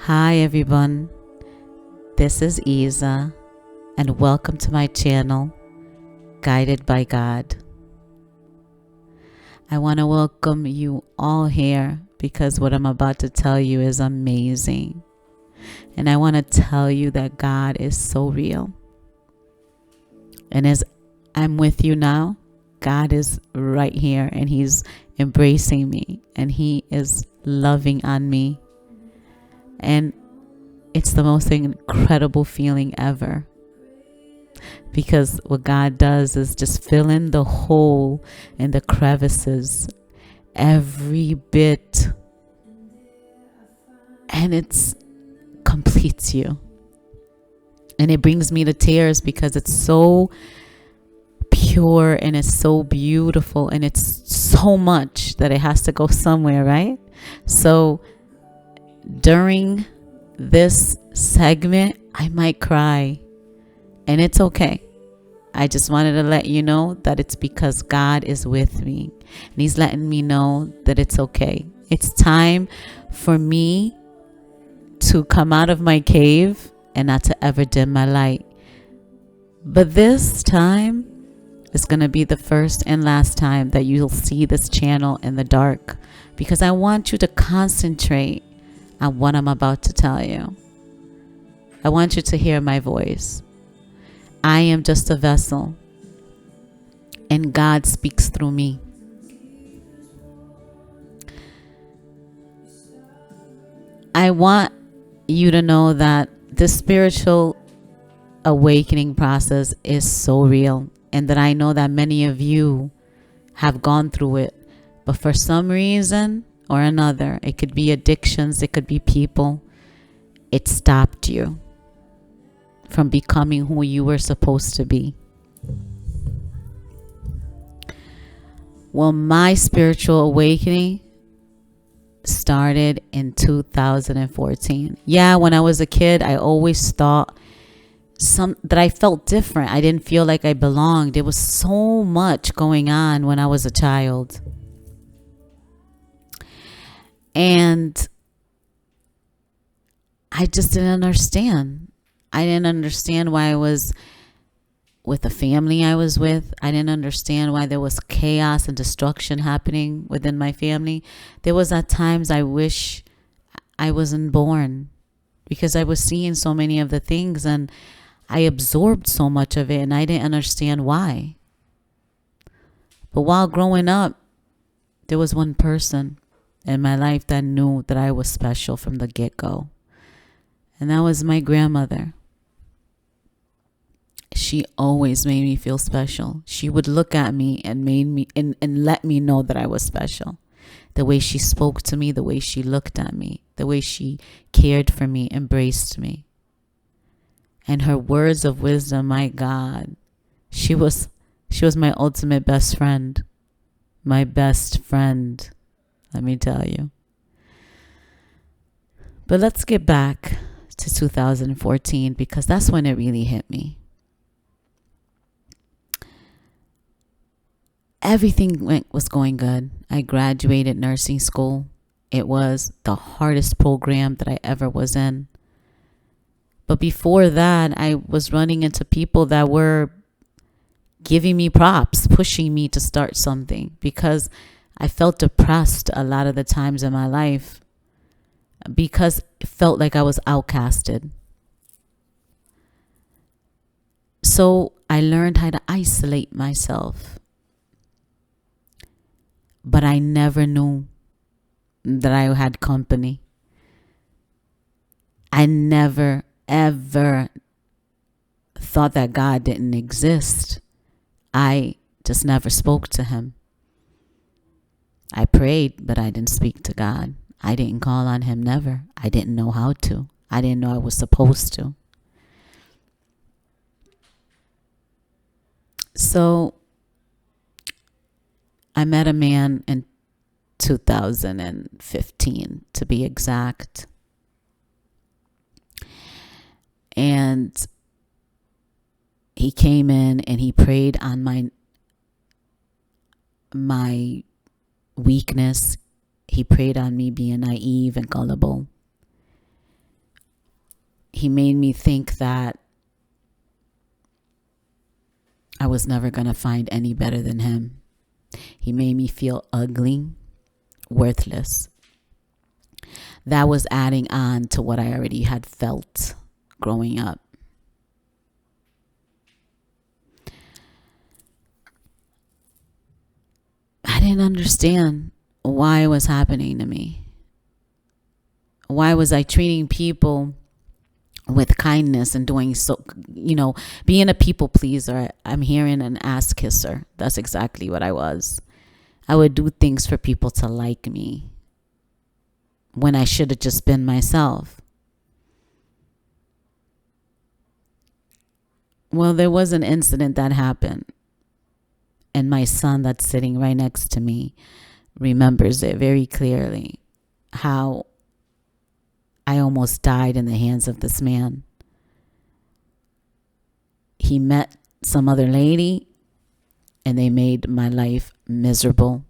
Hi everyone, this is Isa and welcome to my channel, Guided by God. I want to welcome you all here because what I'm about to tell you is amazing. And I want to tell you that God is so real. And as I'm with you now, God is right here and He's embracing me and He is loving on me. And it's the most incredible feeling ever. Because what God does is just fill in the hole and the crevices, every bit, and it completes you. And it brings me to tears because it's so pure and it's so beautiful and it's so much that it has to go somewhere, right? So during this segment, I might cry, and it's okay. I just wanted to let you know that it's because God is with me and He's letting me know that it's okay. It's time for me to come out of my cave and not to ever dim my light. But this time is going to be the first and last time that you'll see this channel in the dark, because I want you to concentrate on what I'm about to tell you. I want you to hear my voice. I am just a vessel, and God speaks through me. I want you to know that the spiritual awakening process is so real, and that I know that many of you have gone through it. But for some reason or another, it could be addictions, it could be people, it stopped you from becoming who you were supposed to be. Well, my spiritual awakening started in 2014. Yeah, when I was a kid, I always thought that I felt different. I didn't feel like I belonged. There was so much going on when I was a child. And I just didn't understand. I didn't understand why I was with the family I was with. I didn't understand why there was chaos and destruction happening within my family. There was at times I wish I wasn't born, because I was seeing so many of the things and I absorbed so much of it and I didn't understand why. But while growing up, there was one person in my life that knew that I was special from the get-go. And that was my grandmother. She always made me feel special. She would look at me and made me and let me know that I was special. The way she spoke to me, the way she looked at me, the way she cared for me, embraced me. And her words of wisdom, my God, she was my ultimate best friend. My best friend, let me tell you. But let's get back to 2014, because that's when it really hit me. Everything was going good. I graduated nursing school. It was the hardest program that I ever was in. But before that, I was running into people that were giving me props, pushing me to start something, because I felt depressed a lot of the times in my life, because it felt like I was outcasted. So I learned how to isolate myself. But I never knew that I had company. I never, ever thought that God didn't exist. I just never spoke to Him. I prayed, but I didn't speak to God. I didn't call on Him, never. I didn't know how to. I didn't know I was supposed to. So I met a man in 2015, to be exact. And he came in and he prayed on my weakness. He prayed on me being naive and gullible. he made me think that I was never going to find any better than him. He made me feel ugly, worthless. That was adding on to what I already had felt growing up. I didn't understand why it was happening to me. Why was I treating people with kindness and doing so, being a people pleaser? I'm hearing an ass kisser. That's exactly what I was. I would do things for people to like me when I should have just been myself. Well, there was an incident that happened, and my son that's sitting right next to me remembers it very clearly, how I almost died in the hands of this man. He met some other lady and they made my life miserable.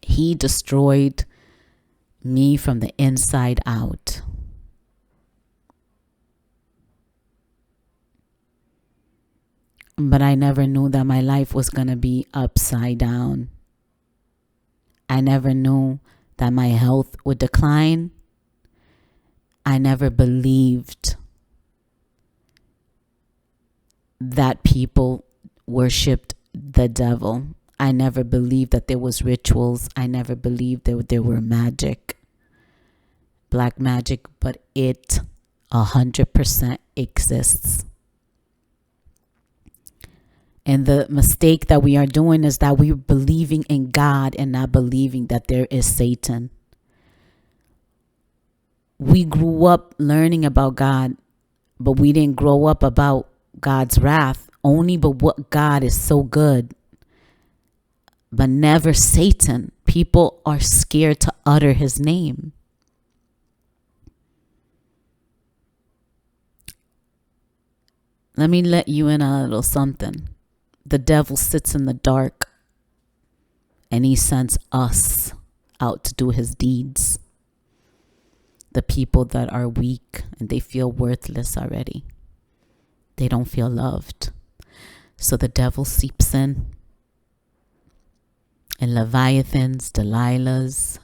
He destroyed me from the inside out. But I never knew that my life was going to be upside down. I never knew that my health would decline. I never believed that people worshipped the devil. I never believed that there was rituals. I never believed that there were magic, black magic, but it 100% exists. And the mistake that we are doing is that we're believing in God and not believing that there is Satan. We grew up learning about God, but we didn't grow up about God's wrath. Only but what God is so good, but never Satan. People are scared to utter his name. Let me let you in on a little something. The devil sits in the dark and he sends us out to do his deeds. The people that are weak and they feel worthless already. They don't feel loved. So the devil seeps in. And Leviathans, Delilahs,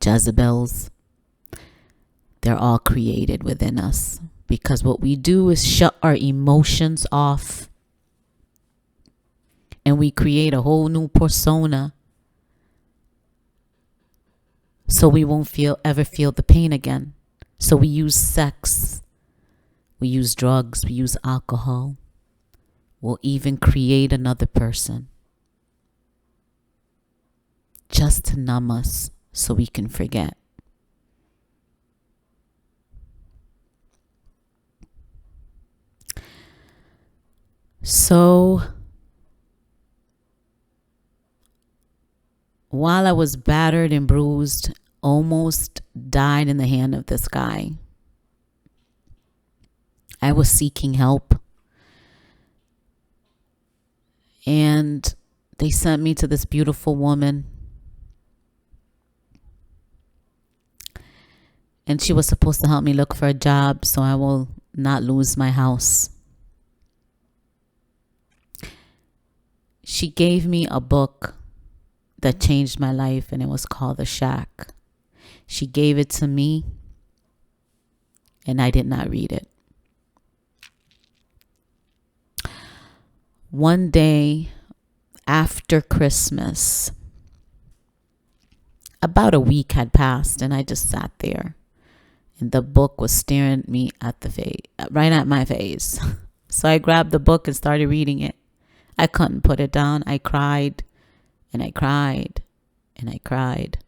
Jezebels, they're all created within us. Because what we do is shut our emotions off. And we create a whole new persona. So we won't ever feel the pain again. So we use sex. We use drugs. We use alcohol. We'll even create another person. Just to numb us so we can forget. So while I was battered and bruised, almost died in the hand of this guy, I was seeking help. And they sent me to this beautiful woman. And she was supposed to help me look for a job so I will not lose my house. She gave me a book that changed my life, and it was called The Shack. She gave it to me, and I did not read it. One day after Christmas, about a week had passed, and I just sat there, and the book was staring me at the face, right at my face. So I grabbed the book and started reading it. I couldn't put it down. I cried and I cried and I cried.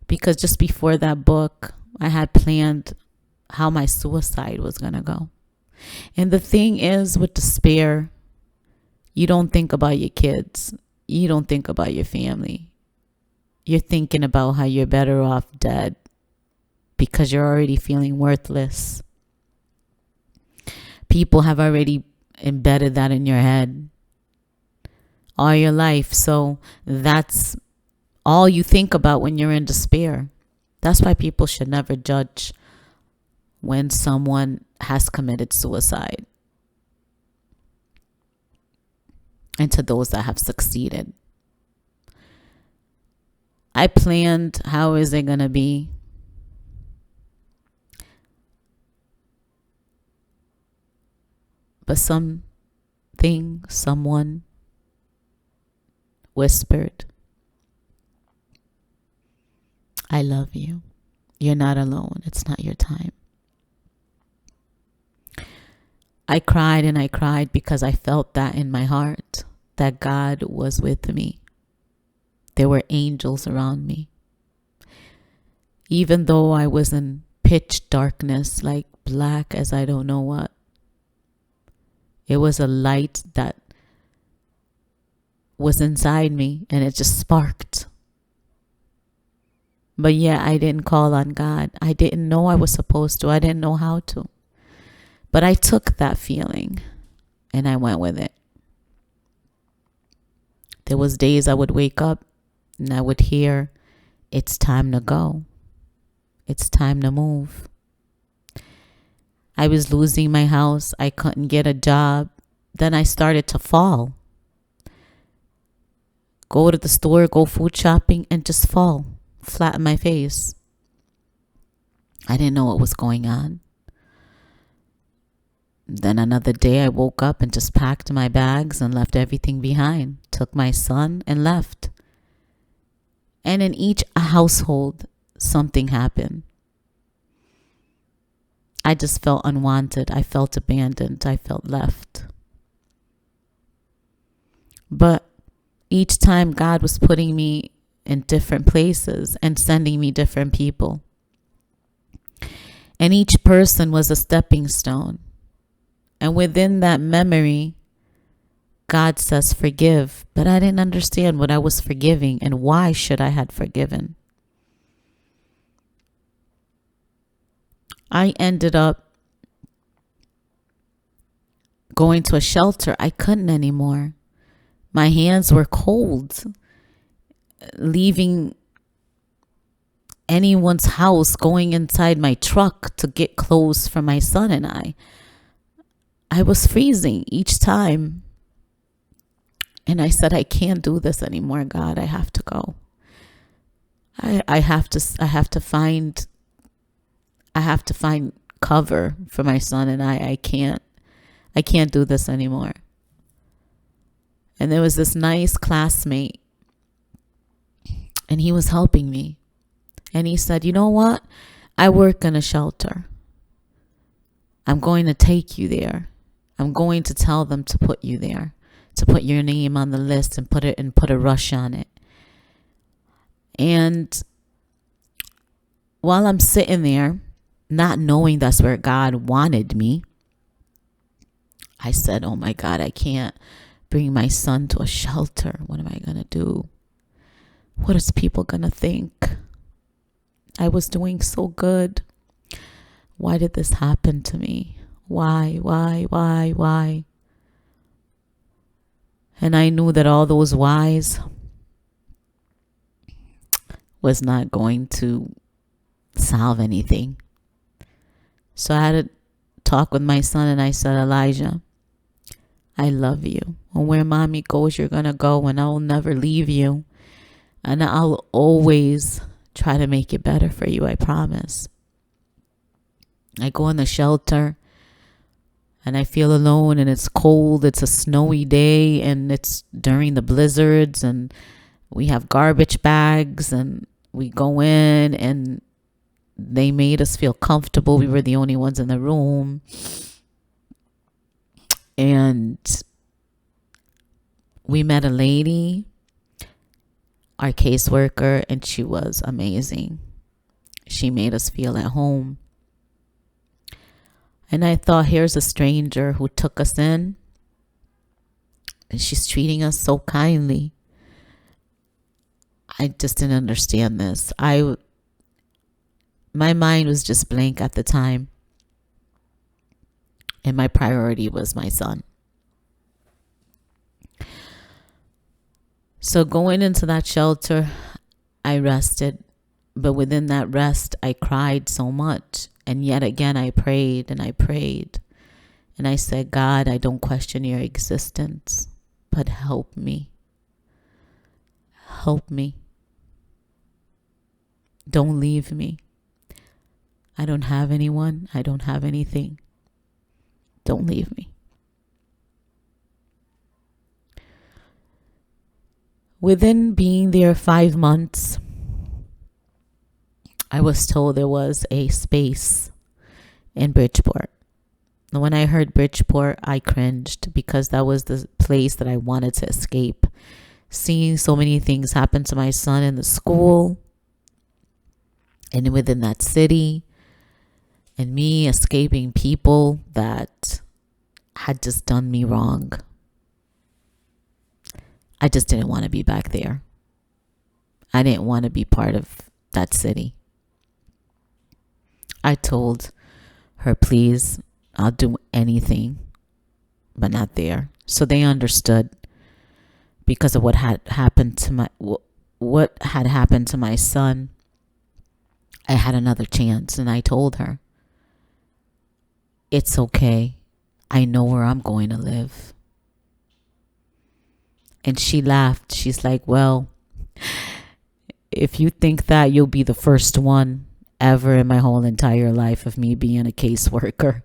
Because just before that book, I had planned how my suicide was going to go. And the thing is, with despair, you don't think about your kids. You don't think about your family. You're thinking about how you're better off dead because you're already feeling worthless. People have already embedded that in your head all your life. So that's all you think about when you're in despair. That's why people should never judge when someone has committed suicide, and to those that have succeeded. I planned, how is it going to be? But someone whispered, I love you. You're not alone. It's not your time. I cried and I cried because I felt that in my heart, that God was with me. There were angels around me. Even though I was in pitch darkness, like black as I don't know what, it was a light that was inside me and it just sparked. But yeah, I didn't call on God. I didn't know I was supposed to. I didn't know how to. But I took that feeling and I went with it. There was days I would wake up and I would hear, it's time to go. It's time to move. I was losing my house. I couldn't get a job. Then I started to fall. Go to the store, go food shopping, and just fall flat on my face. I didn't know what was going on. Then another day I woke up and just packed my bags and left everything behind. Took my son and left. And in each household, something happened. I just felt unwanted. I felt abandoned. I felt left. But each time God was putting me in different places and sending me different people. And each person was a stepping stone. And within that memory, God says, forgive. But I didn't understand what I was forgiving and why should I had forgiven. I ended up going to a shelter. I couldn't anymore. My hands were cold. Leaving anyone's house, going inside my truck to get clothes for my son and I was freezing each time. And I said, I can't do this anymore, God. I have to go. I have to find cover for my son and I can't do this anymore. And there was this nice classmate and he was helping me. And he said, you know what? I work in a shelter. I'm going to take you there. I'm going to tell them to put you there, to put your name on the list and put a rush on it. And while I'm sitting there, not knowing that's where God wanted me, I said, oh my God, I can't bring my son to a shelter. What am I going to do? What is people going to think? I was doing so good. Why did this happen to me? Why? And I knew that all those whys was not going to solve anything. So I had to talk with my son and I said, Elijah, I love you. And where mommy goes, you're going to go, and I'll never leave you. And I'll always try to make it better for you, I promise. I go in the shelter and I feel alone and it's cold. It's a snowy day and it's during the blizzards and we have garbage bags and we go in and they made us feel comfortable. We were the only ones in the room. And we met a lady, our caseworker, and she was amazing. She made us feel at home. And I thought, here's a stranger who took us in. And she's treating us so kindly. I just didn't understand this. My mind was just blank at the time. And my priority was my son. So going into that shelter, I rested, but within that rest, I cried so much. And yet again, I prayed and I prayed. And I said, God, I don't question your existence, but help me. Help me. Don't leave me. I don't have anyone. I don't have anything. Don't leave me. Within being there 5 months, I was told there was a space in Bridgeport. And when I heard Bridgeport, I cringed because that was the place that I wanted to escape. Seeing so many things happen to my son in the school and within that city, and me escaping people that had just done me wrong. I just didn't want to be back there. I didn't want to be part of that city. I told her, please, I'll do anything, but not there. So they understood because of what had happened to my son. I had another chance, and I told her, it's okay. I know where I'm going to live. And she laughed. She's like, well, if you think that, you'll be the first one ever in my whole entire life of me being a caseworker.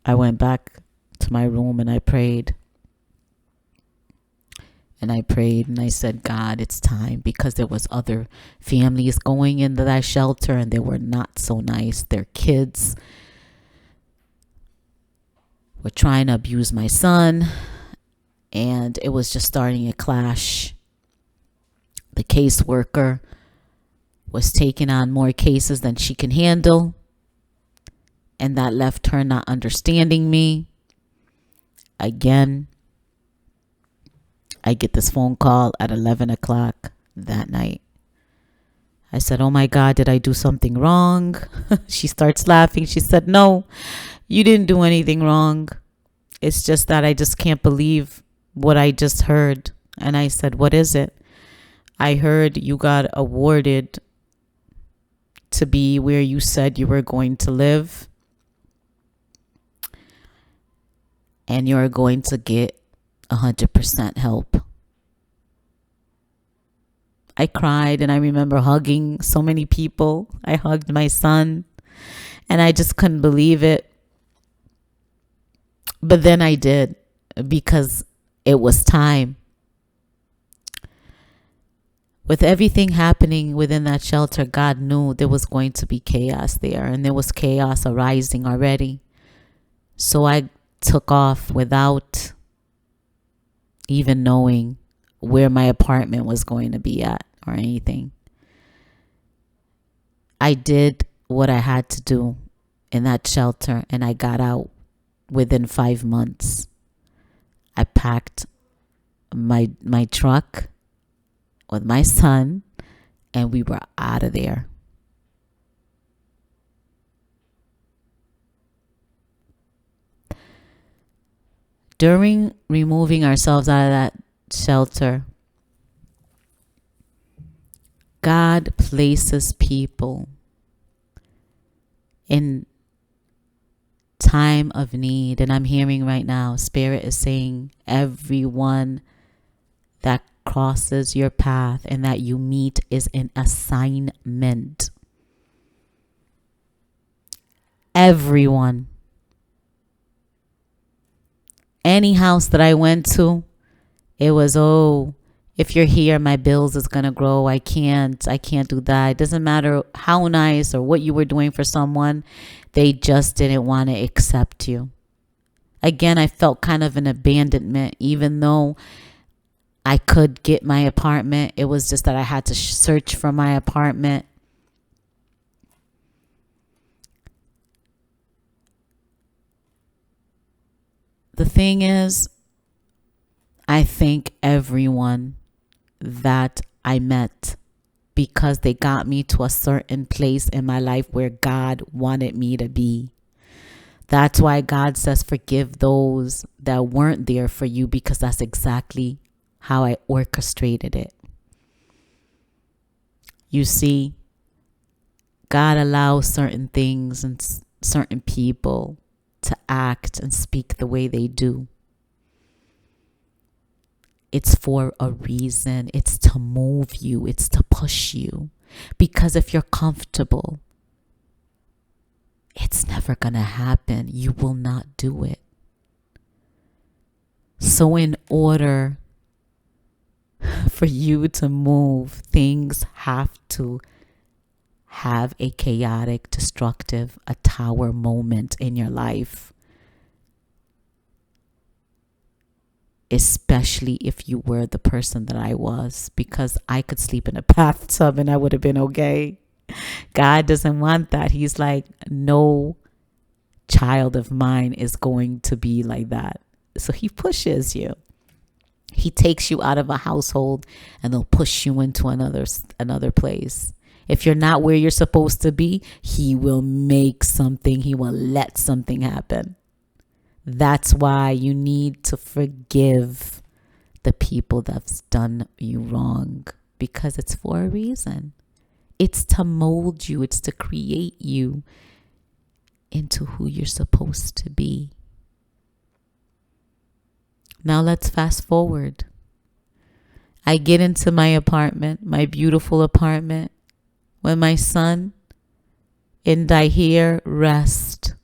I went back to my room and I prayed. And I prayed and I said, God, it's time, because there was other families going into that shelter and they were not so nice. Their kids were trying to abuse my son. And it was just starting a clash. The caseworker was taking on more cases than she can handle. And that left her not understanding me. Again, I get this phone call at 11 o'clock that night. I said, oh my God, did I do something wrong? She starts laughing. She said, no, you didn't do anything wrong. It's just that I just can't believe what I just heard. And I said, what is it? I heard you got awarded to be where you said you were going to live. And you're going to get 100% help. I cried and I remember hugging so many people. I hugged my son and I just couldn't believe it. But then I did, because it was time. With everything happening within that shelter, God knew there was going to be chaos there, and there was chaos arising already. So I took off without even knowing where my apartment was going to be at or anything. I did what I had to do in that shelter, and I got out within 5 months. I packed my truck with my son, and we were out of there. During removing ourselves out of that shelter, God places people in time of need. And I'm hearing right now, Spirit is saying, everyone that crosses your path and that you meet is an assignment. Everyone. Any house that I went to, it was, oh, if you're here, my bills is going to grow. I can't do that. It doesn't matter how nice or what you were doing for someone. They just didn't want to accept you. Again, I felt kind of an abandonment, even though I could get my apartment. It was just that I had to search for my apartment. The thing is, I thank everyone that I met, because they got me to a certain place in my life where God wanted me to be. That's why God says forgive those that weren't there for you, because that's exactly how I orchestrated it. You see, God allows certain things and certain people to act and speak the way they do. It's for a reason. It's to move you. It's to push you. Because if you're comfortable, it's never going to happen. You will not do it. So in order for you to move, things have to have a chaotic, destructive, a tower moment in your life. Especially if you were the person that I was, because I could sleep in a bathtub and I would have been okay. God doesn't want that. He's like, no child of mine is going to be like that. So he pushes you. He takes you out of a household and he'll push you into another place. If you're not where you're supposed to be, he will make something, he will let something happen. That's why you need to forgive the people that's done you wrong, because it's for a reason. It's to mold you. It's to create you into who you're supposed to be. Now let's fast forward. I get into my apartment, my beautiful apartment, when my son, and I hear rest.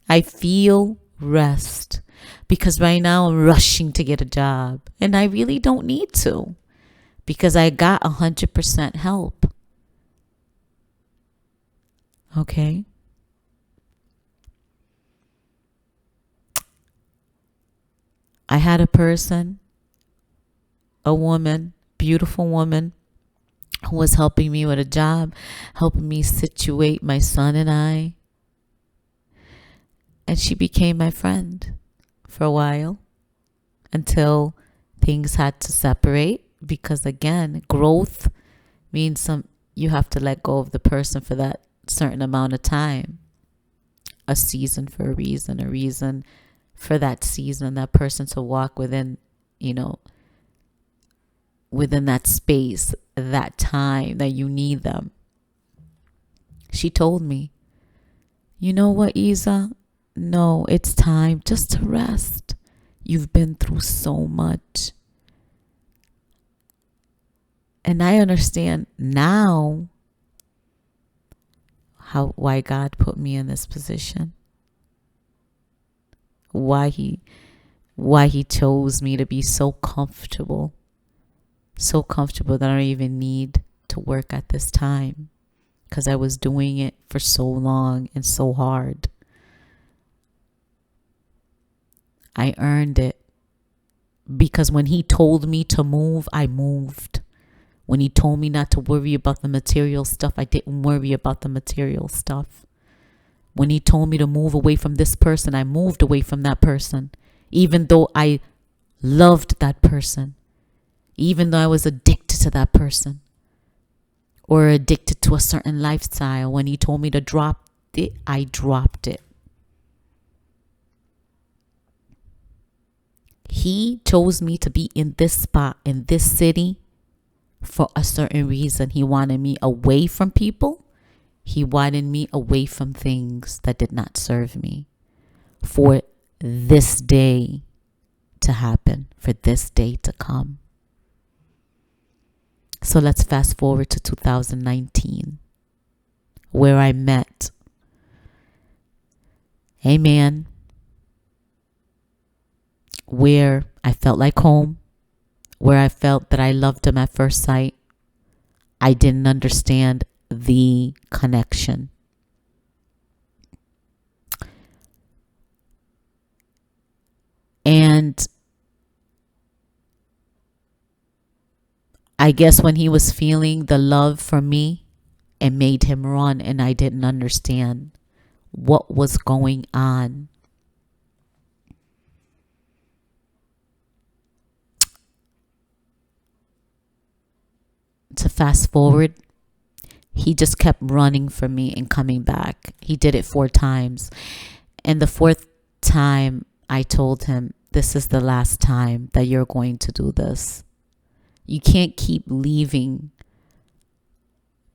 I feel rest, because right now I'm rushing to get a job and I really don't need to, because I got 100% help. Okay. I had a person, a woman, beautiful woman, who was helping me with a job, helping me situate my son and I. And she became my friend for a while until things had to separate, because again, growth means you have to let go of the person for that certain amount of time. A season for a reason for that season, that person to walk within, within that space, that time that you need them. She told me, you know what, Isa? No, it's time just to rest. You've been through so much. And I understand now why God put me in this position. Why he chose me to be so comfortable that I don't even need to work at this time, because I was doing it for so long and so hard. I earned it, because when he told me to move, I moved. When he told me not to worry about the material stuff, I didn't worry about the material stuff. When he told me to move away from this person, I moved away from that person, even though I loved that person, even though I was addicted to that person or addicted to a certain lifestyle. When he told me to drop it, I dropped it. He chose me to be in this spot, in this city, for a certain reason. He wanted me away from people. He wanted me away from things that did not serve me, for this day to happen, for this day to come. So let's fast forward to 2019, where I met a man where I felt like home, where I felt that I loved him at first sight. I didn't understand the connection. And I guess when he was feeling the love for me, it made him run, and I didn't understand what was going on. To fast forward, he just kept running from me and coming back. He did it 4 times. And the 4th time, I told him, this is the last time that you're going to do this. You can't keep leaving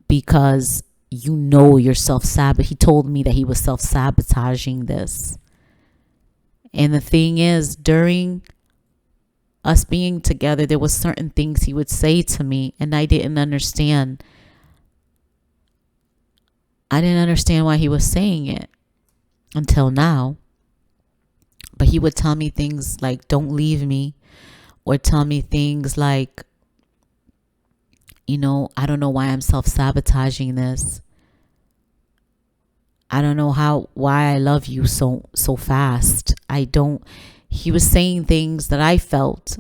because you know you're he told me that he was self-sabotaging this. And the thing is, during us being together, there was certain things he would say to me, and I didn't understand. I didn't understand why he was saying it until now. But he would tell me things like, don't leave me, or tell me things like, I don't know why I'm self-sabotaging this. I don't know why I love you so fast. He was saying things that I felt,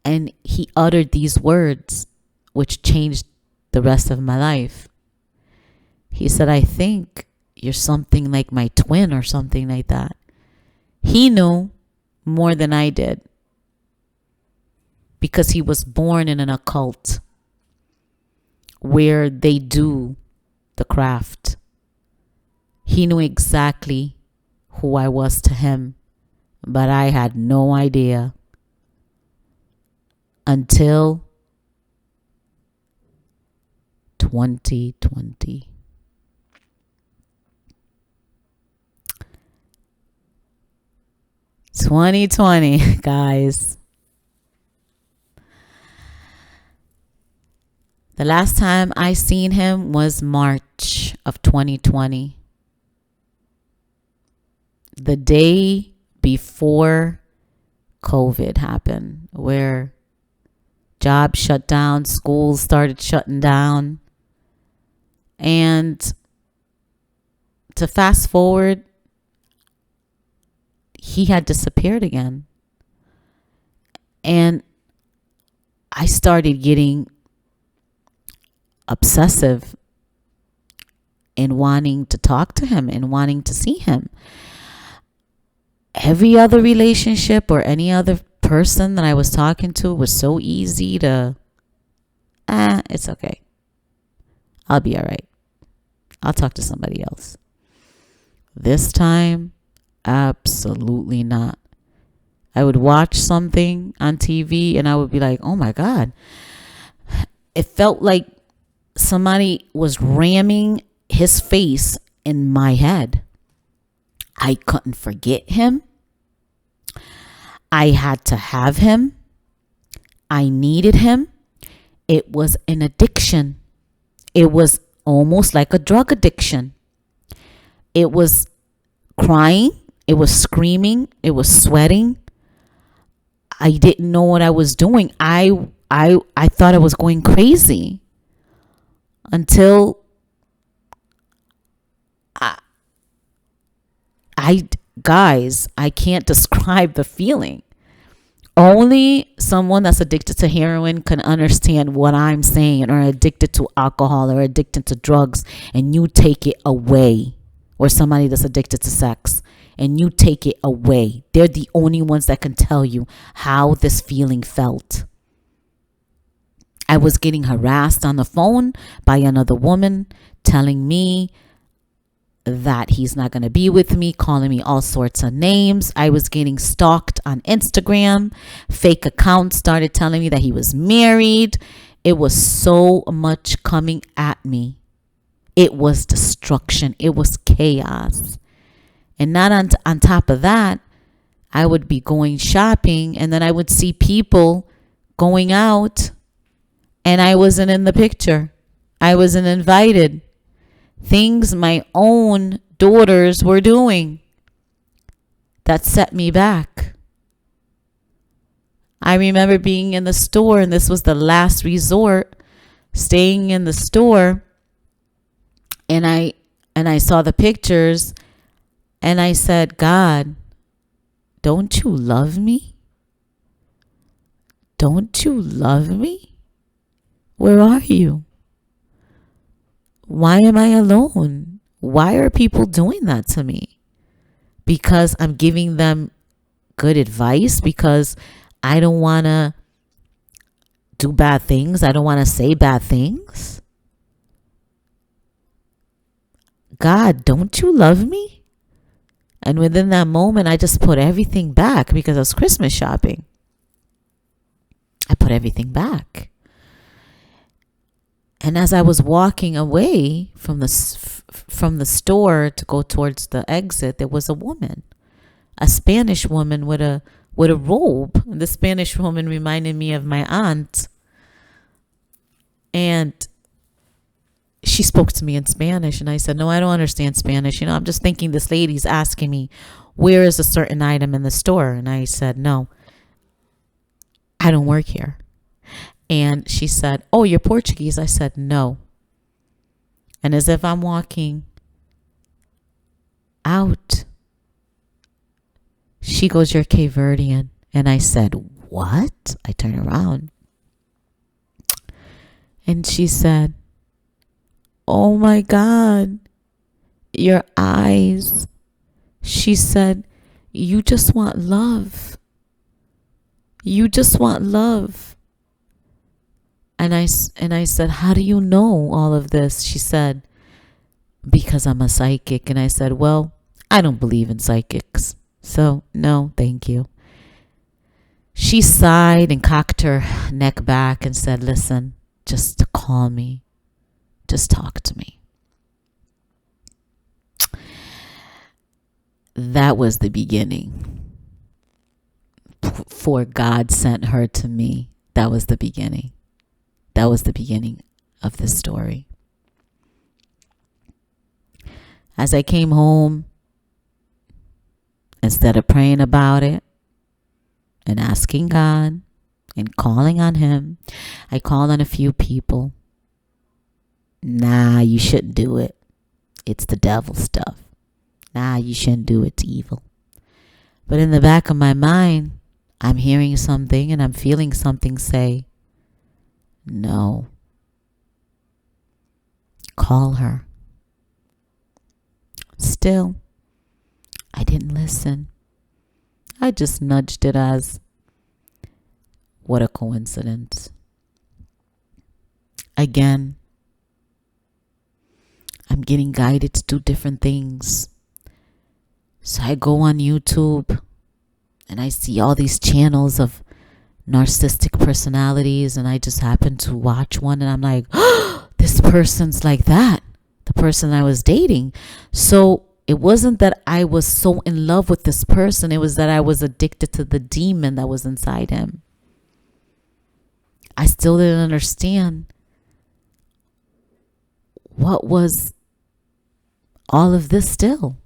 and he uttered these words which changed the rest of my life. He said, I think you're something like my twin or something like that. He knew more than I did because he was born in an occult where they do the craft. He knew exactly who I was to him, but I had no idea until 2020. 2020, guys. The last time I seen him was March of 2020. The day before COVID happened, where jobs shut down, schools started shutting down. And to fast forward, he had disappeared again. And I started getting obsessive in wanting to talk to him and wanting to see him. Every other relationship or any other person that I was talking to was so easy to, it's okay. I'll be all right. I'll talk to somebody else. This time, absolutely not. I would watch something on TV and I would be like, oh my God. It felt like somebody was ramming his face in my head. I couldn't forget him. I had to have him. I needed him. It was an addiction. It was almost like a drug addiction. It was crying. It was screaming. It was sweating. I didn't know what I was doing. I thought I was going crazy until guys, I can't describe the feeling. Only someone that's addicted to heroin can understand what I'm saying, or addicted to alcohol or addicted to drugs, and you take it away. Or somebody that's addicted to sex and you take it away. They're the only ones that can tell you how this feeling felt. I was getting harassed on the phone by another woman telling me that he's not going to be with me, calling me all sorts of names. I was getting stalked on Instagram. Fake accounts started telling me that he was married. It was so much coming at me. It was destruction. It was chaos. And not on top of that, I would be going shopping and then I would see people going out and I wasn't in the picture. I wasn't invited. Things my own daughters were doing that set me back. I remember being in the store, and this was the last resort, staying in the store, and I saw the pictures and I said, God, don't you love me? Don't you love me? Where are you? Why am I alone? Why are people doing that to me? Because I'm giving them good advice? Because I don't want to do bad things? I don't want to say bad things? God, don't you love me? And within that moment, I just put everything back because I was Christmas shopping. I put everything back. And as I was walking away from the store to go towards the exit, there was a woman, a Spanish woman with a robe. The Spanish woman reminded me of my aunt. And she spoke to me in Spanish, and I said, no, I don't understand Spanish. I'm just thinking this lady's asking me, where is a certain item in the store? And I said, no, I don't work here. And she said, oh, you're Portuguese? I said, no. And as if I'm walking out, she goes, you're Cape Verdean. And I said, what? I turned around. And she said, oh my God, your eyes. She said, you just want love. You just want love. And I said, how do you know all of this? She said, because I'm a psychic. And I said, well, I don't believe in psychics. So no, thank you. She sighed and cocked her neck back and said, listen, just call me. Just talk to me. That was the beginning. For God sent her to me. That was the beginning. That was the beginning of this story. As I came home, instead of praying about it and asking God and calling on Him, I called on a few people. Nah, you shouldn't do it. It's the devil stuff. Nah, you shouldn't do it. It's evil. But in the back of my mind, I'm hearing something and I'm feeling something say, no. Call her. Still, I didn't listen. I just nudged it as, what a coincidence. Again, I'm getting guided to do different things. So I go on YouTube and I see all these channels of narcissistic personalities, and I just happen to watch one and I'm like, oh, this person's like that. The person I was dating. So it wasn't that I was so in love with this person. It was that I was addicted to the demon that was inside him. I still didn't understand what was all of this still.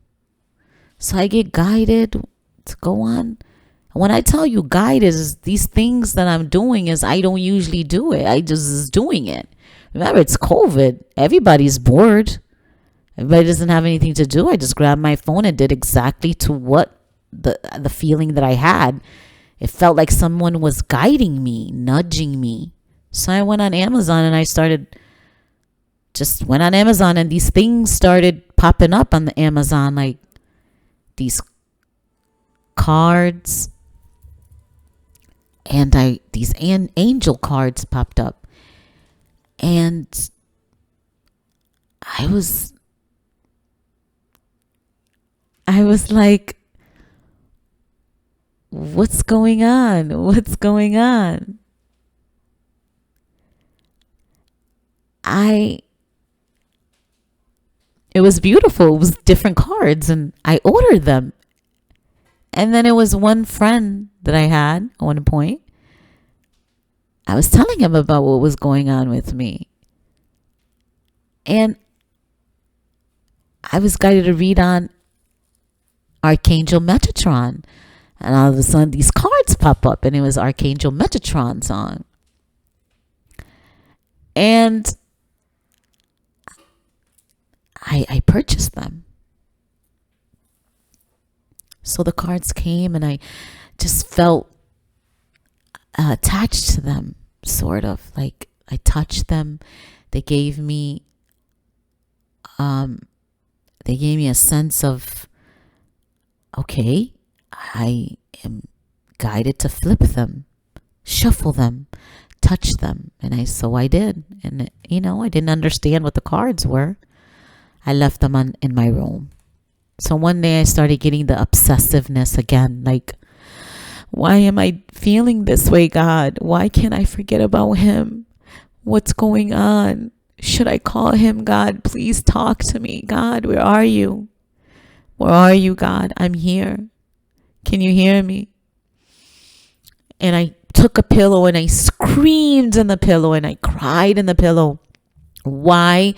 So I get guided to go on. When I tell you guided, is these things that I'm doing is I don't usually do it. I just is doing it. Remember, it's COVID. Everybody's bored. Everybody doesn't have anything to do. I just grabbed my phone and did exactly to what the feeling that I had. It felt like someone was guiding me, nudging me. So I went on Amazon and I went on Amazon and these things started popping up on the Amazon, like these cards, and these angel cards popped up, and I was like, what's going on? What's going on? It was beautiful. It was different cards, and I ordered them. And then it was one friend that I had at one point. I was telling him about what was going on with me. And I was guided to read on Archangel Metatron. And all of a sudden these cards pop up, and it was Archangel Metatron song. And I purchased them. So the cards came and I just felt attached to them, sort of. Like I touched them. They gave me a sense of, okay, I am guided to flip them, shuffle them, touch them. And so I did. And, I didn't understand what the cards were. I left them in my room. So one day I started getting the obsessiveness again. Like, why am I feeling this way, God? Why can't I forget about him? What's going on? Should I call him? God, please talk to me. God, where are you? Where are you, God? I'm here. Can you hear me? And I took a pillow and I screamed in the pillow and I cried in the pillow. Why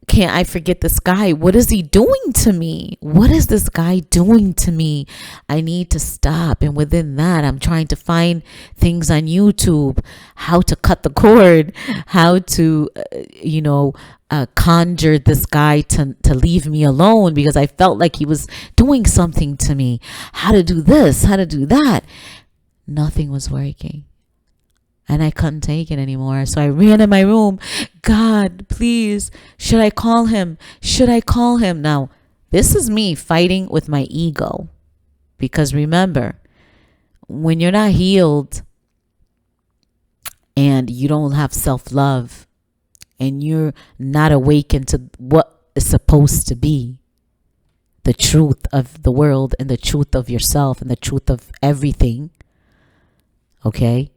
can't I forget this guy? What is he doing to me? What is this guy doing to me? I need to stop. And within that, I'm trying to find things on YouTube, how to cut the cord, how to, conjure this guy to leave me alone, because I felt like he was doing something to me. How to do this, how to do that. Nothing was working. And I couldn't take it anymore. So I ran in my room. God, please, should I call him? Should I call him? Now, this is me fighting with my ego. Because remember, when you're not healed and you don't have self-love and you're not awakened to what is supposed to be, the truth of the world and the truth of yourself and the truth of everything, okay?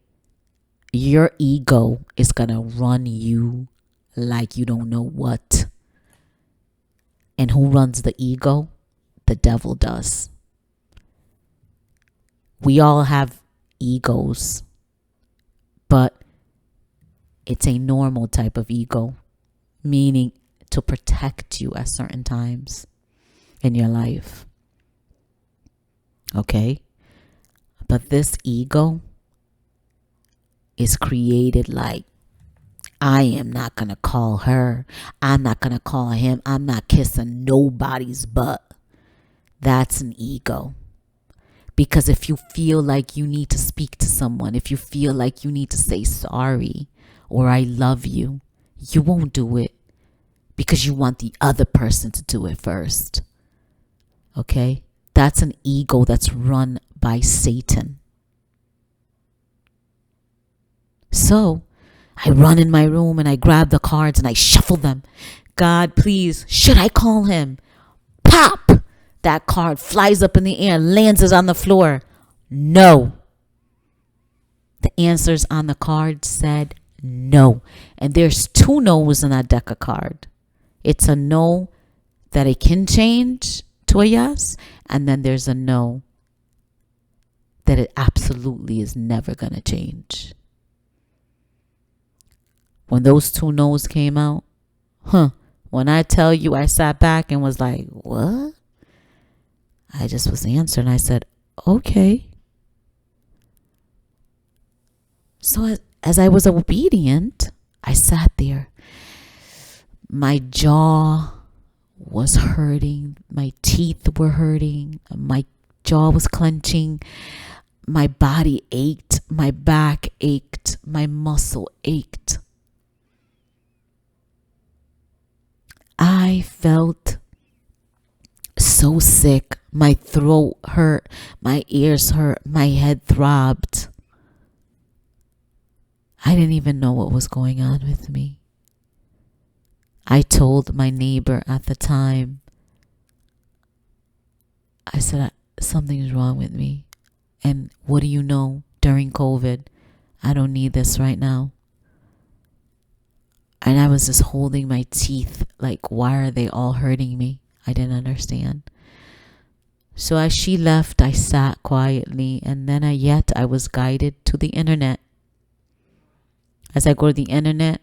Your ego is going to run you like you don't know what. And who runs the ego? The devil does. We all have egos, but it's a normal type of ego, meaning to protect you at certain times in your life. Okay? But this ego is created like, I am not going to call her. I'm not going to call him. I'm not kissing nobody's butt. That's an ego. Because if you feel like you need to speak to someone, if you feel like you need to say sorry or I love you, you won't do it because you want the other person to do it first. Okay? That's an ego that's run by Satan. So I run in my room and I grab the cards and I shuffle them. God, please, should I call him? Pop! That card flies up in the air, lands on the floor. No. The answers on the card said no. And there's 2 no's in that deck of card. It's a no that it can change to a yes. And then there's a no that it absolutely is never going to change. When those 2 no's came out, when I tell you I sat back and was like, what? I just was answering. I said, okay. So as I was obedient, I sat there. My jaw was hurting. My teeth were hurting. My jaw was clenching. My body ached. My back ached. My muscle ached. I felt so sick. My throat hurt. My ears hurt. My head throbbed. I didn't even know what was going on with me. I told my neighbor at the time, I said, something's wrong with me. And what do you know? During COVID, I don't need this right now. And I was just holding my teeth like, why are they all hurting me? I didn't understand. So as she left, I sat quietly, and then I was guided to the internet. As I go to the internet,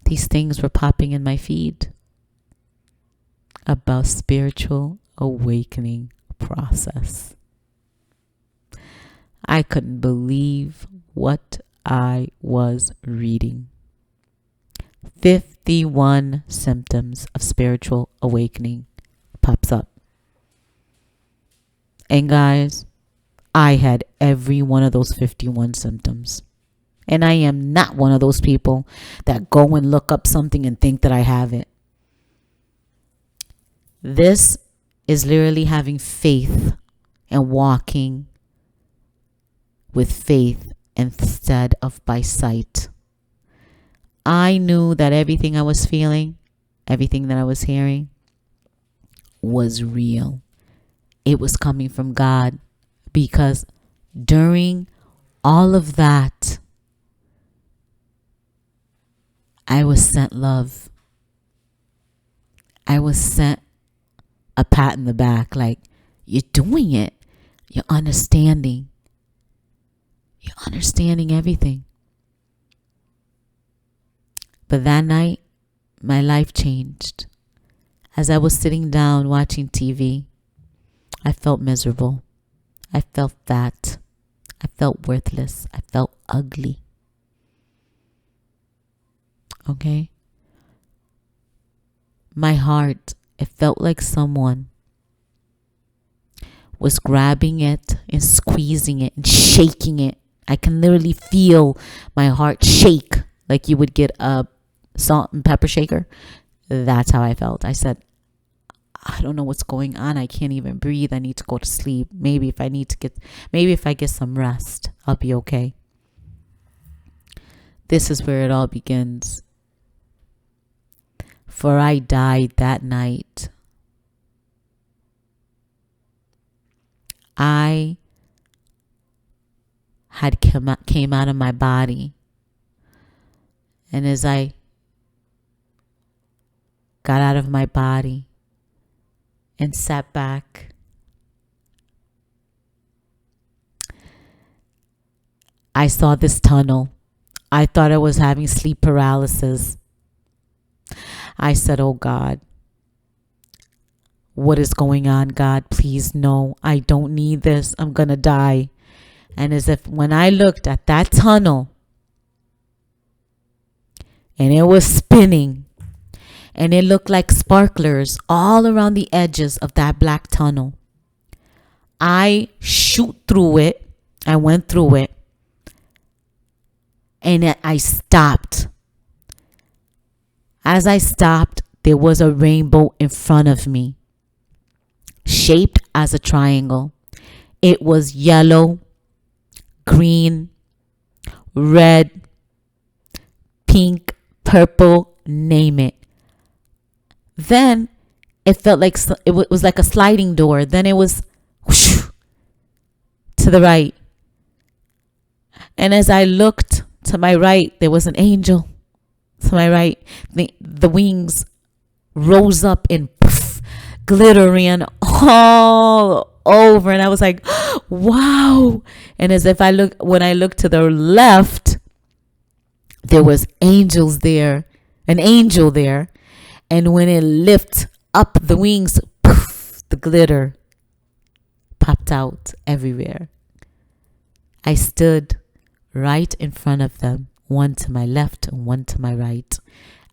these things were popping in my feed about spiritual awakening process. I couldn't believe what I was reading. 51 symptoms of spiritual awakening pops up. And guys, I had every one of those 51 symptoms. And I am not one of those people that go and look up something and think that I have it. This is literally having faith and walking with faith instead of by sight. I knew that everything I was feeling, everything that I was hearing was real. It was coming from God, because during all of that, I I was sent love. I was sent a pat in the back, like, you're doing it. You're understanding. You're understanding everything. But that night, my life changed. As I was sitting down watching TV, I felt miserable. I felt fat. I felt worthless. I felt ugly. Okay? My heart, it felt like someone was grabbing it and squeezing it and shaking it. I can literally feel my heart shake like you would get a salt and pepper shaker. That's how I felt. I said, I don't know what's going on. I can't even breathe. I need to go to sleep. Maybe if I get some rest, I'll be okay. This is where it all begins. For I died that night. I had came out of my body. And as I got out of my body and sat back, I saw this tunnel. I thought I was having sleep paralysis. I said, oh God, what is going on, God? Please, no, I don't need this. I'm going to die. And as if when I looked at that tunnel and it was spinning and it looked like sparklers all around the edges of that black tunnel, I shoot through it. I went through it and I stopped. As I stopped, there was a rainbow in front of me, shaped as a triangle. It was yellow, green, red, pink, purple, name it. Then it felt like it was like a sliding door. Then it was whoosh, to the right. And as I looked to my right, there was an angel. To my right, the wings rose up and poof, glittering all over. And I was like, wow. And as if when I looked to the left, there was angels there, an angel there. And when it lifted up the wings, poof, the glitter popped out everywhere. I stood right in front of them, one to my left and one to my right.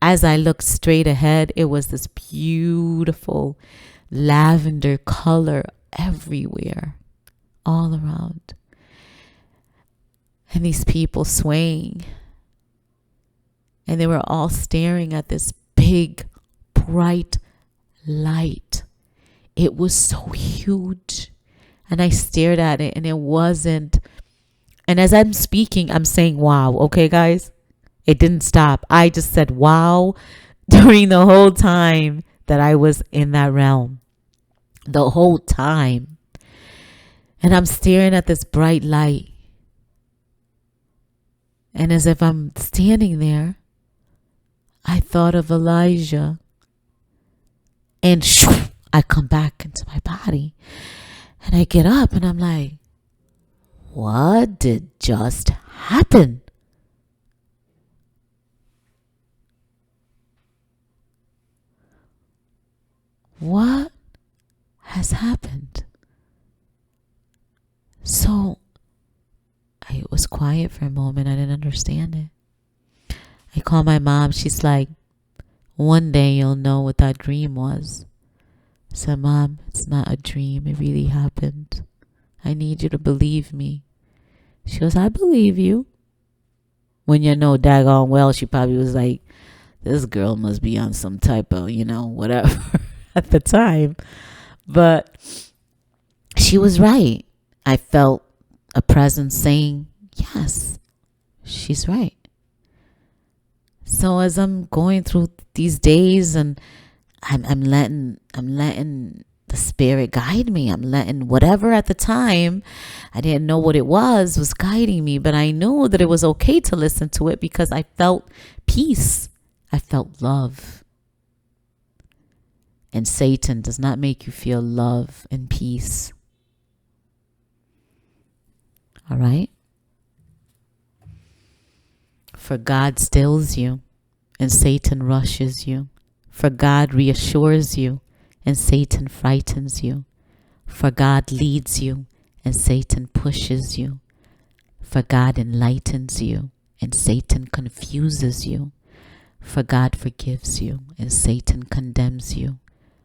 As I looked straight ahead, it was this beautiful lavender color everywhere, all around. And these people swaying. And they were all staring at this big, bright light. It was so huge. And I stared at it and it wasn't. And as I'm speaking, I'm saying, wow. Okay, guys, it didn't stop. I just said, wow, during the whole time that I was in that realm. The whole time. And I'm staring at this bright light. And as if I'm standing there, I thought of Elijah. And shoo, I come back into my body. And I get up and I'm like, what did just happen? What has happened? So I was quiet for a moment. I didn't understand it. I called my mom. She's like, one day you'll know what that dream was. I said, Mom, it's not a dream. It really happened. I need you to believe me. She goes, I believe you. When you know daggone well, she probably was like, this girl must be on some type of, whatever at the time. But she was right. I felt a presence saying, yes, she's right. So as I'm going through these days and I'm letting the spirit guide me. I'm letting whatever at the time, I didn't know what it was guiding me, but I knew that it was okay to listen to it because I felt peace. I felt love. And Satan does not make you feel love and peace. All right? For God stills you and Satan rushes you. For God reassures you and Satan frightens you. For God leads you and Satan pushes you. For God enlightens you and Satan confuses you. For God forgives you and Satan condemns you.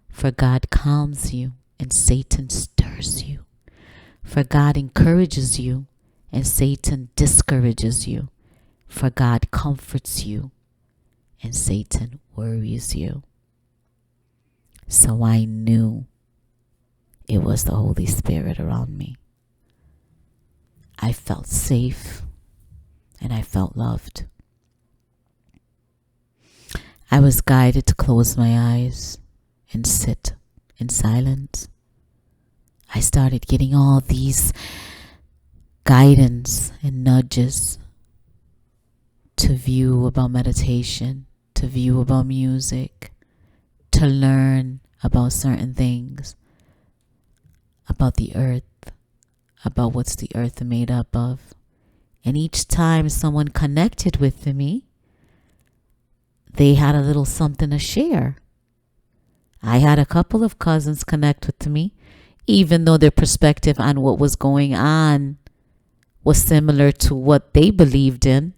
For God calms you and Satan stirs you. For God encourages you and Satan discourages you. For God comforts you and Satan worries you. So I knew it was the Holy Spirit around me. I felt safe and I felt loved. I was guided to close my eyes and sit in silence. I started getting all these guidance and nudges to view about meditation, to view about music, to learn about certain things, about the earth, about what's the earth made up of. And each time someone connected with me, they had a little something to share. I had a couple of cousins connect with me, even though their perspective on what was going on was similar to what they believed in.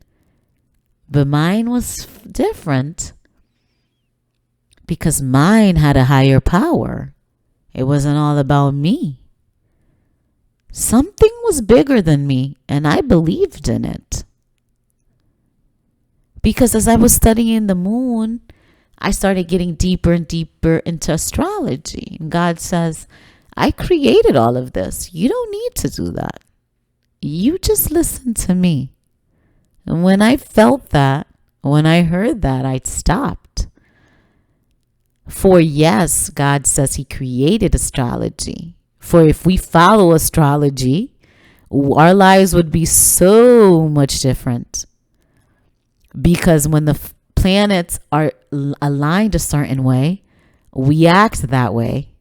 But mine was different because mine had a higher power. It wasn't all about me. Something was bigger than me, and I believed in it. Because as I was studying the moon, I started getting deeper and deeper into astrology. And God says, I created all of this. You don't need to do that. You just listen to me. And when I felt that, when I heard that, I stopped. For yes, God says he created astrology. For if we follow astrology, our lives would be so much different. Because when the planets are aligned a certain way, we act that way.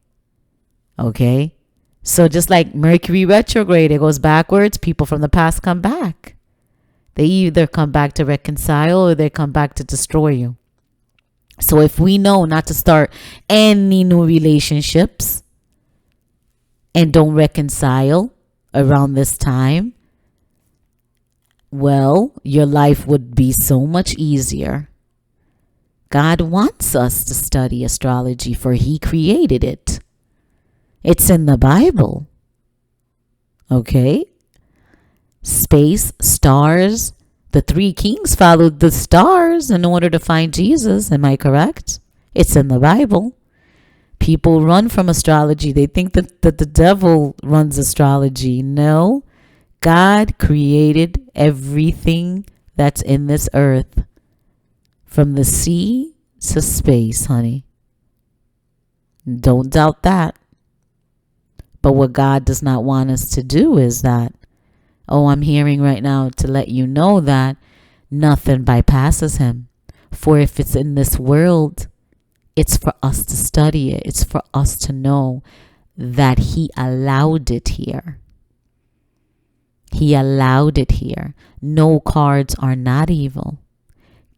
Okay? So just like Mercury retrograde, it goes backwards, people from the past come back. They either come back to reconcile or they come back to destroy you. So if we know not to start any new relationships and don't reconcile around this time, well, your life would be so much easier. God wants us to study astrology, for he created it. It's in the Bible. Okay? Space, stars. The three kings followed the stars in order to find Jesus. Am I correct? It's in the Bible. People run from astrology. They think that the devil runs astrology. No. God created everything that's in this earth. From the sea to space, honey. Don't doubt that. But what God does not want us to do is that, oh, I'm hearing right now to let you know that nothing bypasses him. For if it's in this world, it's for us to study it. It's for us to know that he allowed it here. He allowed it here. No cards are not evil.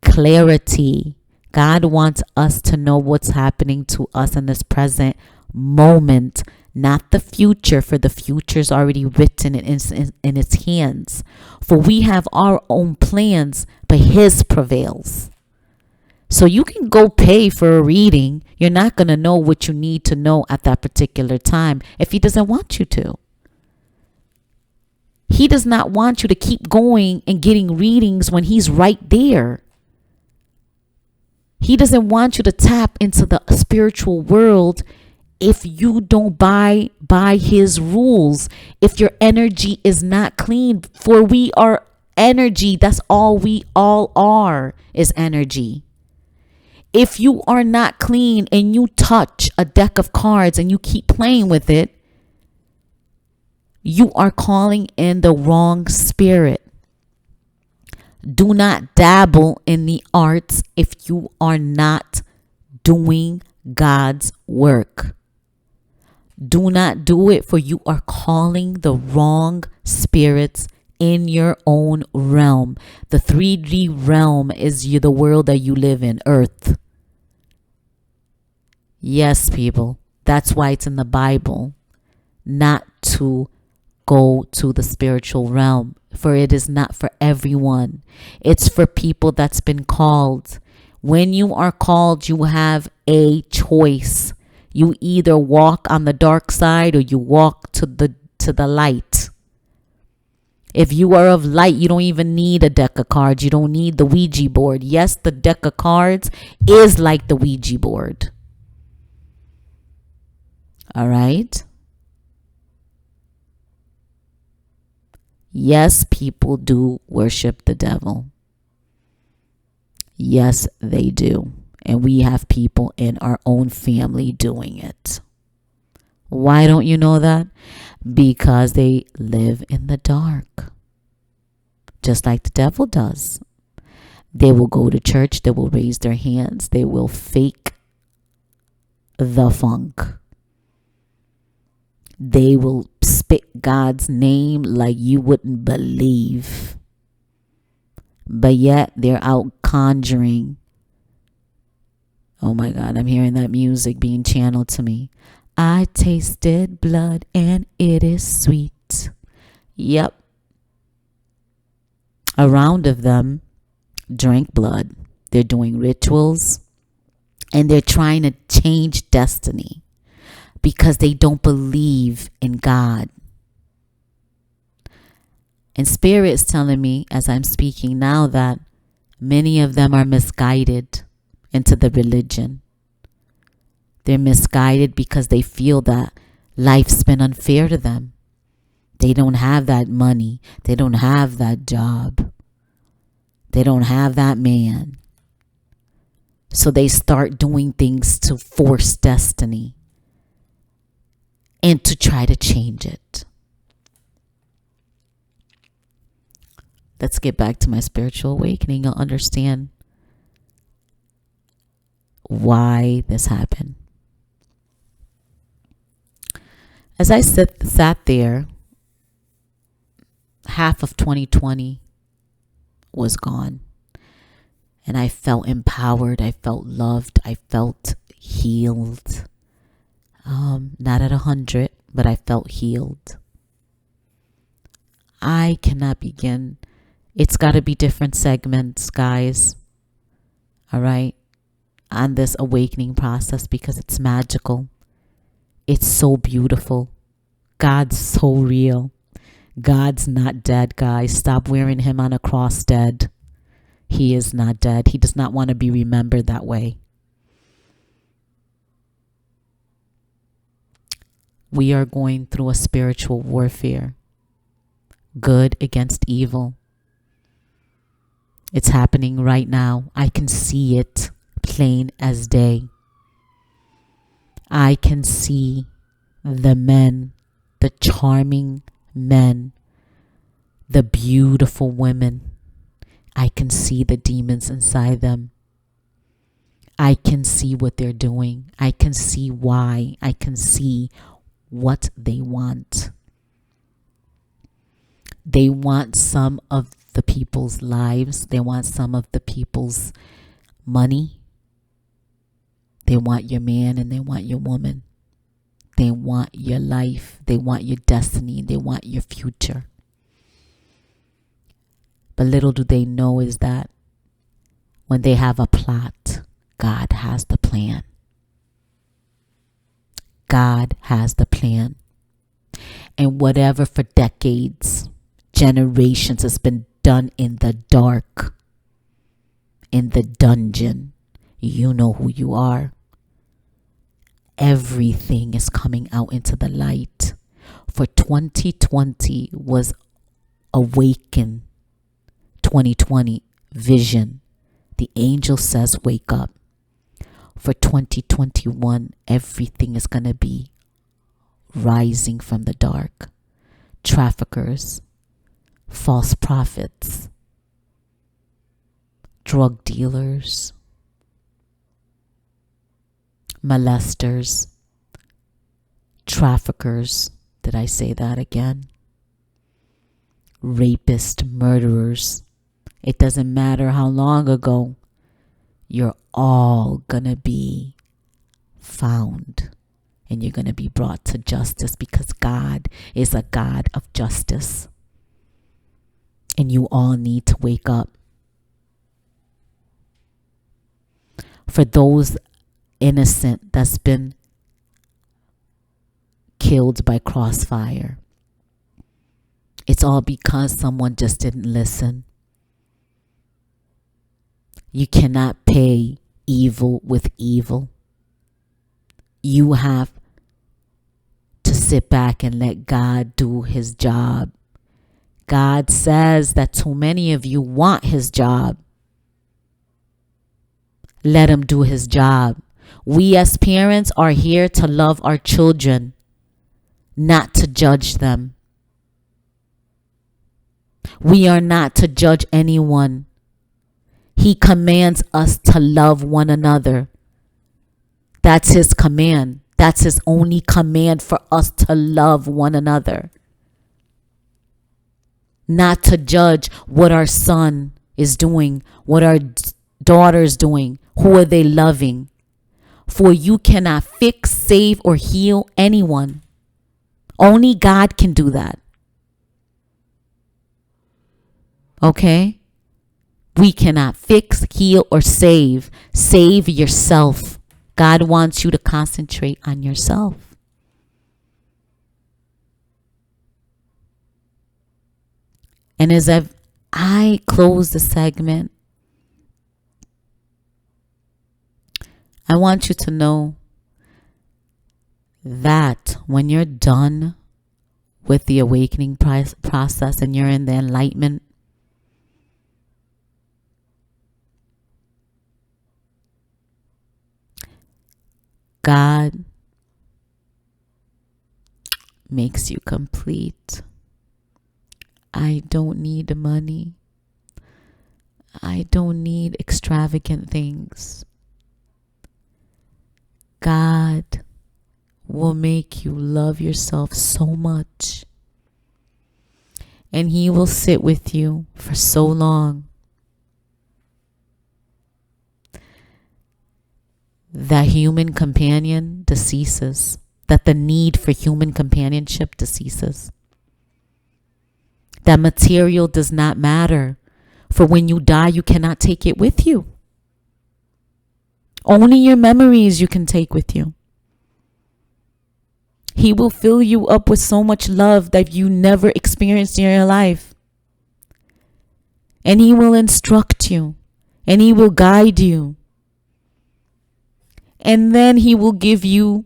Clarity. God wants us to know what's happening to us in this present moment, not the future, for the future is already written in its hands. For we have our own plans, but his prevails. So you can go pay for a reading. You're not going to know what you need to know at that particular time if he doesn't want you to. He does not want you to keep going and getting readings when he's right there. He doesn't want you to tap into the spiritual world if you don't buy by his rules, if your energy is not clean. For we are energy. That's all we all are, is energy. If you are not clean and you touch a deck of cards and you keep playing with it, you are calling in the wrong spirit. Do not dabble in the arts if you are not doing God's work. Do not do it, for you are calling the wrong spirits in your own realm. The 3D realm is the world that you live in, Earth. Yes, people. That's why it's in the Bible not to go to the spiritual realm, for it is not for everyone. It's for people that's been called. When you are called, you have a choice. You either walk on the dark side or you walk to the light. If you are of light, you don't even need a deck of cards. You don't need the Ouija board. Yes, the deck of cards is like the Ouija board. All right? Yes, people do worship the devil. Yes, they do. And we have people in our own family doing it. Why don't you know that? Because they live in the dark. Just like the devil does. They will go to church. They will raise their hands. They will fake the funk. They will spit God's name like you wouldn't believe. But yet they're out conjuring. Oh my God, I'm hearing that music being channeled to me. I tasted blood and it is sweet. Yep. A round of them drank blood. They're doing rituals and they're trying to change destiny because they don't believe in God. And Spirit is telling me as I'm speaking now that many of them are misguided into the religion. They're misguided because they feel that life's been unfair to them. They don't have that money. They don't have that job. They don't have that man. So they start doing things to force destiny and to try to change it. Let's get back to my spiritual awakening. You'll understand why this happened. As I sat there, half of 2020 was gone. And I felt empowered. I felt loved. I felt healed. Not at 100, but I felt healed. I cannot begin. It's got to be different segments, guys. All right? On this awakening process because it's magical. It's so beautiful. God's so real. God's not dead, guys. Stop wearing him on a cross dead. He is not dead. He does not want to be remembered that way. We are going through a spiritual warfare. Good against evil. It's happening right now. I can see it plain as day. I can see the men, the charming men, the beautiful women. I can see the demons inside them. I can see what they're doing. I can see why. I can see what they want. They want some of the people's lives. They want some of the people's money. They want your man and they want your woman. They want your life. They want your destiny. They want your future. But little do they know is that when they have a plot, God has the plan. God has the plan. And whatever for decades, generations has been done in the dark, in the dungeon, you know who you are. Everything is coming out into the light. For 2020 was awaken. 2020 vision. The angel says wake up. For 2021 everything is going to be rising from the dark. Traffickers, false prophets, drug dealers, molesters, traffickers. Did I say that again? Rapists, murderers. It doesn't matter how long ago. You're all gonna be found. And you're gonna be brought to justice, because God is a God of justice. And you all need to wake up. For those innocent that's been killed by crossfire, it's all because someone just didn't listen. You cannot pay evil with evil. You have to sit back and let God do his job. God says that too many of you want his job. Let him do his job. We as parents are here to love our children, not to judge them. We are not to judge anyone. He commands us to love one another. That's his command. That's his only command, for us to love one another. Not to judge what our son is doing, what our daughter is doing, who are they loving. For you cannot fix, save, or heal anyone. Only God can do that. Okay? We cannot fix, heal, or save. Save yourself. God wants you to concentrate on yourself. And as I close the segment, I want you to know that when you're done with the awakening process and you're in the enlightenment, God makes you complete. I don't need money. I don't need extravagant things. God will make you love yourself so much. And he will sit with you for so long that human companion deceases, that the need for human companionship deceases. That material does not matter, for when you die, you cannot take it with you. Only your memories you can take with you. He will fill you up with so much love that you never experienced in your life. And he will instruct you, and he will guide you. And then he will give you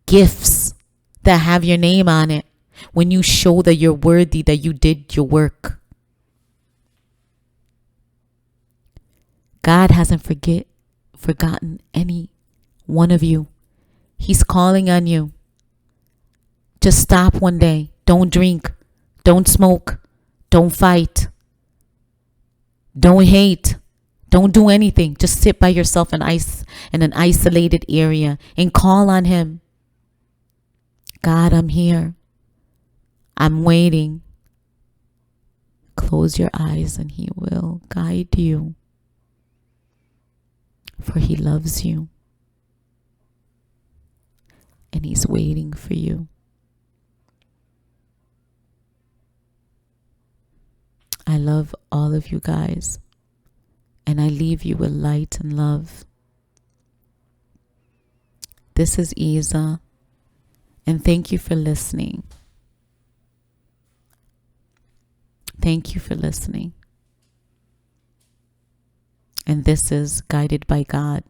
gifts that have your name on it when you show that you're worthy, that you did your work. God hasn't forgotten any one of you. He's calling on you. Just stop one day. Don't drink. Don't smoke. Don't fight. Don't hate. Don't do anything. Just sit by yourself in an isolated area and call on him. God, I'm here. I'm waiting. Close your eyes and he will guide you. For he loves you. And he's waiting for you. I love all of you guys. And I leave you with light and love. This is Isa. And thank you for listening. Thank you for listening. And this is Guided by God.